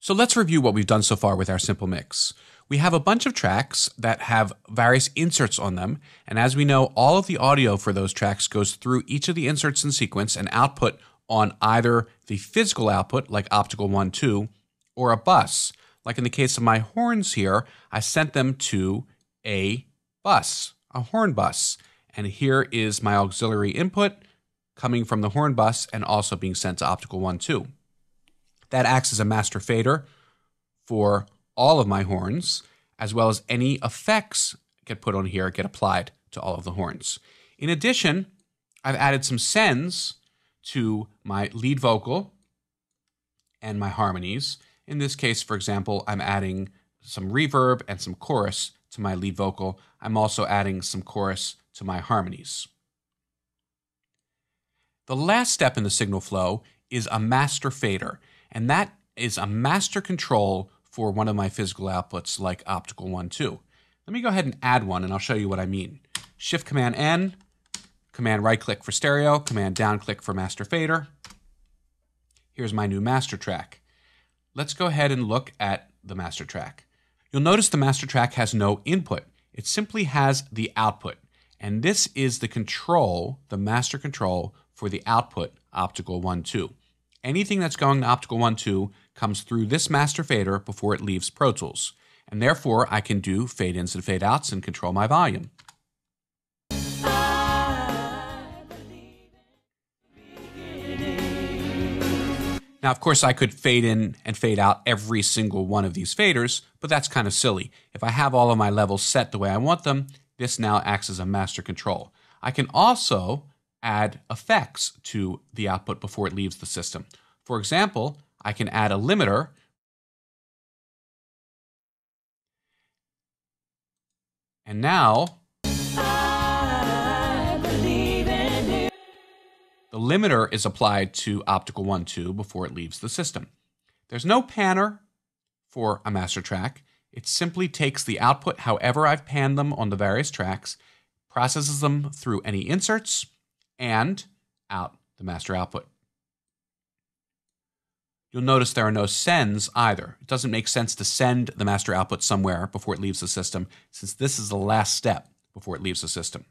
So let's review what we've done so far with our simple mix. We have a bunch of tracks that have various inserts on them, and as we know, all of the audio for those tracks goes through each of the inserts in sequence and output on either the physical output, like optical 1, 2, or a bus. Like in the case of my horns here, I sent them to a bus, a horn bus. And here is my auxiliary input coming from the horn bus and also being sent to optical 1, 2. That acts as a master fader for all of my horns, as well as any effects get put on here get applied to all of the horns. In addition, I've added some sends to my lead vocal and my harmonies. In this case, for example, I'm adding some reverb and some chorus to my lead vocal. I'm also adding some chorus to my harmonies. The last step in the signal flow is a master fader, and that is a master control for one of my physical outputs like optical 1, 2. Let me go ahead and add one and I'll show you what I mean. Shift Command N, Command right click for stereo, Command down click for master fader. Here's my new master track. Let's go ahead and look at the master track. You'll notice the master track has no input. It simply has the output. And this is the control, the master control for the output optical 1, 2. Anything that's going to optical 1, 2 comes through this master fader before it leaves Pro Tools. And therefore, I can do fade ins and fade outs and control my volume. Now, of course, I could fade in and fade out every single one of these faders, but that's kind of silly. If I have all of my levels set the way I want them, this now acts as a master control. I can also add effects to the output before it leaves the system. For example, I can add a limiter and now the limiter is applied to optical 1, 2 before it leaves the system. There's no panner for a master track. It simply takes the output however I've panned them on the various tracks, processes them through any inserts, and out the master output. You'll notice there are no sends either. It doesn't make sense to send the master output somewhere before it leaves the system, since this is the last step before it leaves the system.